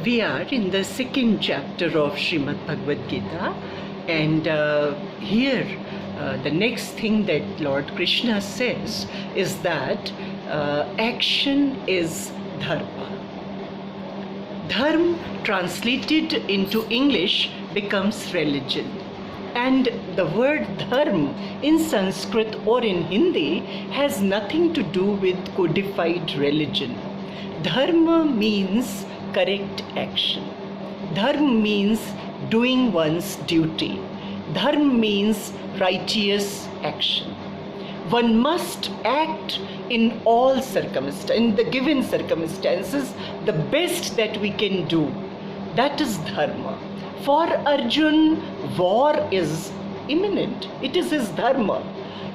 We are in the second chapter of Srimad Bhagavad Gita, and here the next thing that Lord Krishna says is that action is dharma. Dharma translated into English becomes religion. And the word dharma in Sanskrit or in Hindi has nothing to do with codified religion. Dharma means correct action. Dharma means doing one's duty. Dharma means righteous action. One must act in all circumstances, in the given circumstances, the best that we can do. That is dharma. For Arjun, war is imminent. It is his dharma.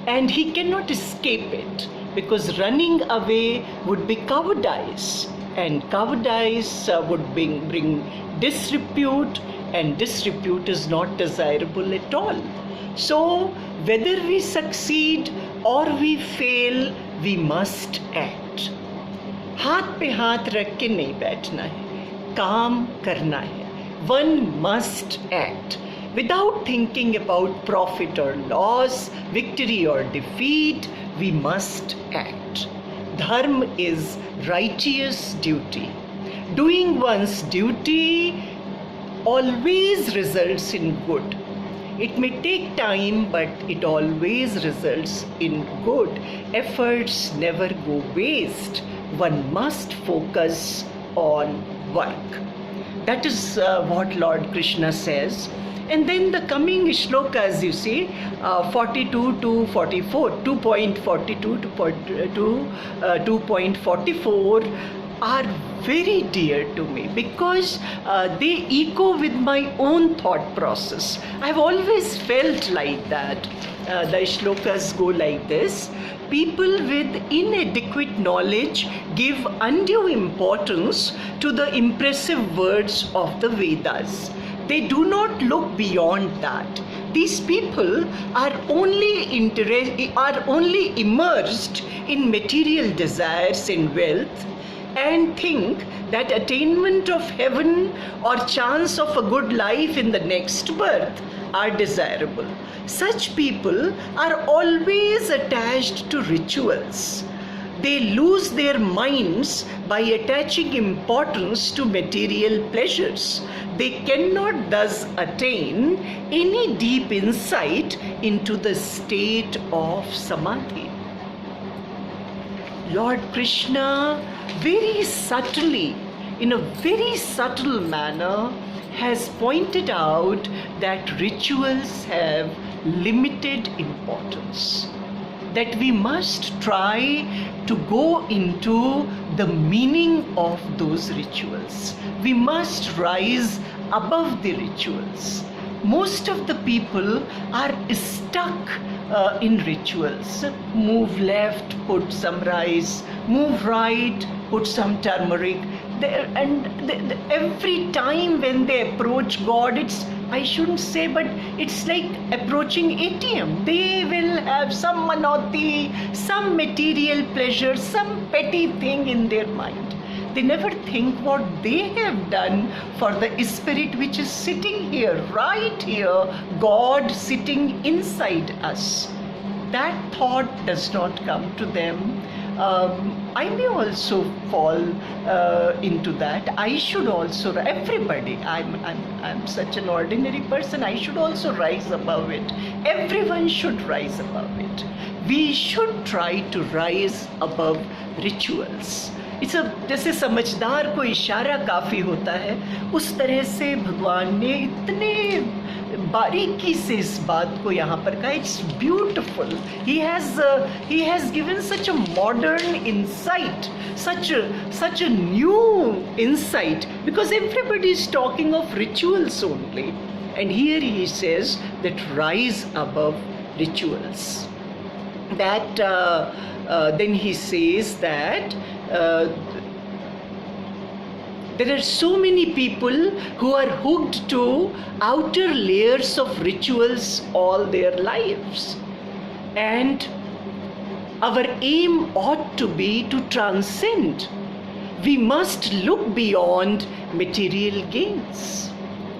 And he cannot escape it, because running away would be cowardice. And cowardice would bring disrepute, and disrepute is not desirable at all. So, whether we succeed or we fail, we must act. हाथ पे हाथ रख के नहीं बैठना है, काम करना है. One must act without thinking about profit or loss, victory or defeat. We must act. Dharma is righteous duty. Doing one's duty always results in good. It may take time, but it always results in good. Efforts never go waste. One must focus on work. That is what Lord Krishna says. And then the coming shlokas, you see, 42 to 44, 2.42 to 2.44 are very dear to me, because they echo with my own thought process. I've always felt like that. The shlokas go like this: people with inadequate knowledge give undue importance to the impressive words of the Vedas. They do not look beyond that. These people are only immersed in material desires and wealth, and think that attainment of heaven or chance of a good life in the next birth are desirable. Such people are always attached to rituals. They lose their minds by attaching importance to material pleasures. They cannot thus attain any deep insight into the state of samadhi. Lord Krishna very subtly, in a very subtle manner, has pointed out that rituals have limited importance, that we must try to go into the meaning of those rituals. We must rise above the rituals. Most of the people are stuck in rituals. Move left, put some rice. Move right, put some turmeric. Every time when they approach God, I shouldn't say, but it's like approaching ATM. They will have some manoti, some material pleasure, some petty thing in their mind. They never think what they have done for the spirit which is sitting here, right here, God sitting inside us. That thought does not come to them. I may also fall into that. I should also, everybody, I'm such an ordinary person, I should also rise above it. Everyone should rise above it. We should try to rise above rituals. जैसे समझदार को इशारा काफ़ी होता है, उस तरह से भगवान ने इतने बारीकी से इस बात को यहाँ पर कहा. It's beautiful. He has given such a modern insight, such a new insight, because everybody is talking of rituals only. And here he says that rise above rituals. That then he says that there are so many people who are hooked to outer layers of rituals all their lives. And our aim ought to be to transcend We must look beyond material gains.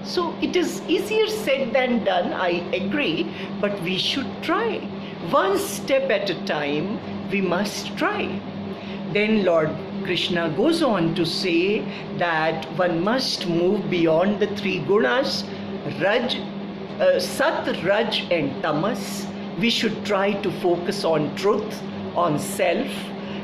So it is easier said than done, I agree, but we should try. One step at a time, we must try. Then Lord Krishna goes on to say that one must move beyond the three gunas, Sat, Raj and Tamas. We should try to focus on truth, on self,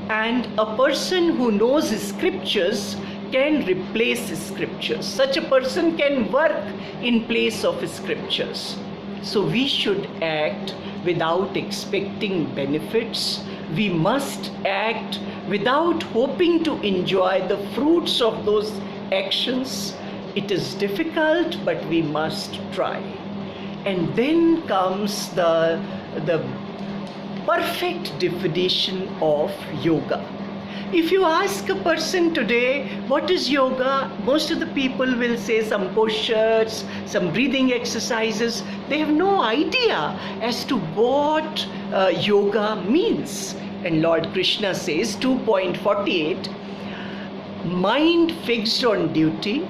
and a person who knows scriptures can replace scriptures. Such a person can work in place of scriptures. So we should act without expecting benefits. We must act without hoping to enjoy the fruits of those actions. It is difficult, but we must try. And then comes the perfect definition of yoga. If you ask a person today, what is yoga? Most of the people will say some postures, some breathing exercises. They have no idea as to what yoga means. And Lord Krishna says, 2.48, mind fixed on duty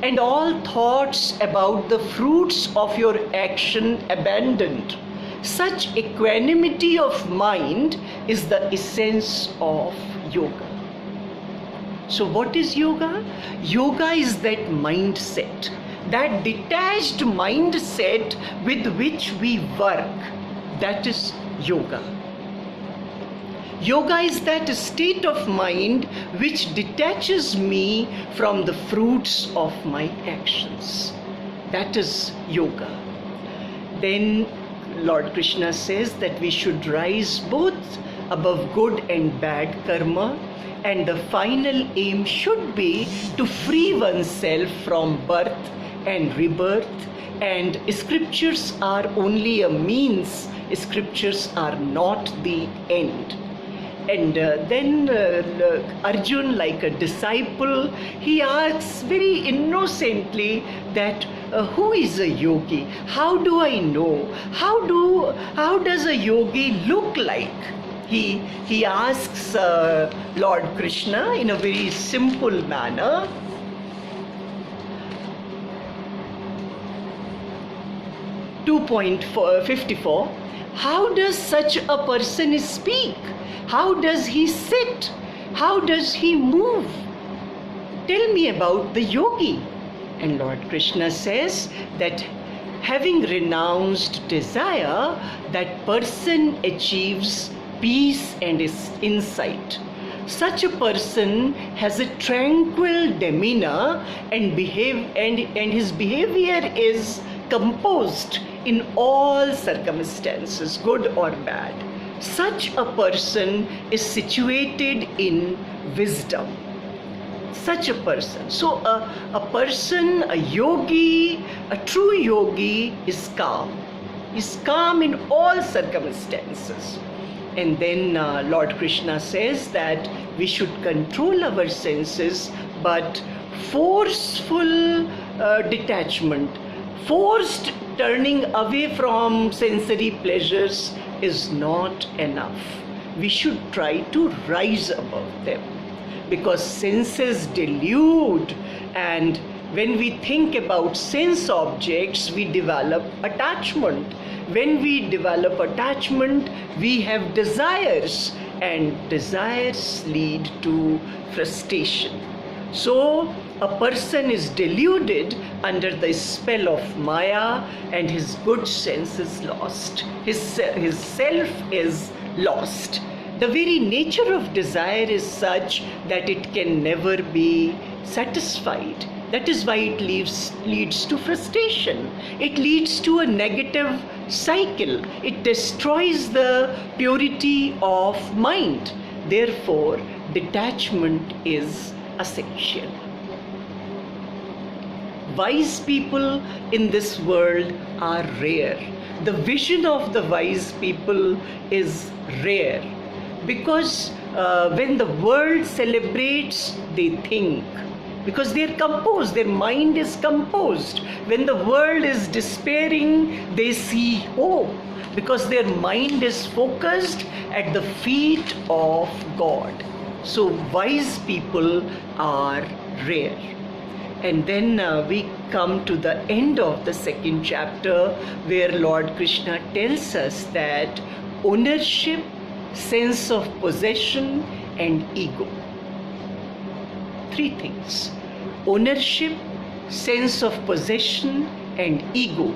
and all thoughts about the fruits of your action abandoned. Such equanimity of mind is the essence of yoga. So what is yoga? Yoga is that mindset, that detached mindset with which we work. That is yoga. Yoga is that state of mind which detaches me from the fruits of my actions. That is yoga. Then Lord Krishna says that we should rise both above good and bad karma, and the final aim should be to free oneself from birth and rebirth, and scriptures are only a means, scriptures are not the end. And then Arjun, like a disciple, he asks very innocently that who is a yogi? How do I know? How does a yogi look like? He asks Lord Krishna in a very simple manner. (2.54) How does such a person speak? How does he sit? How does he move? Tell me about the yogi. And Lord Krishna says that having renounced desire, that person achieves peace and insight. Such a person has a tranquil demeanor and his behavior is composed in all circumstances, good or bad. Such a person is situated in wisdom. Such a person. So a person, a yogi, a true yogi is calm. Is calm in all circumstances. And then Lord Krishna says that we should control our senses, but forceful detachment, forced turning away from sensory pleasures is not enough. We should try to rise above them, because senses delude, and when we think about sense objects, we develop attachment. When we develop attachment, we have desires, and desires lead to frustration. So a person is deluded under the spell of Maya, and his good sense is lost. His self is lost. The very nature of desire is such that it can never be satisfied. That is why it leads to frustration. It leads to a negative cycle. It destroys the purity of mind. Therefore, detachment is essential. Wise people in this world are rare. The vision of the wise people is rare, because when the world celebrates, they think. Because they are composed, their mind is composed. When the world is despairing, they see hope, because their mind is focused at the feet of God. So wise people are rare. And then we come to the end of the second chapter, where Lord Krishna tells us that ownership, sense of possession, and ego. Three things: ownership, sense of possession, and ego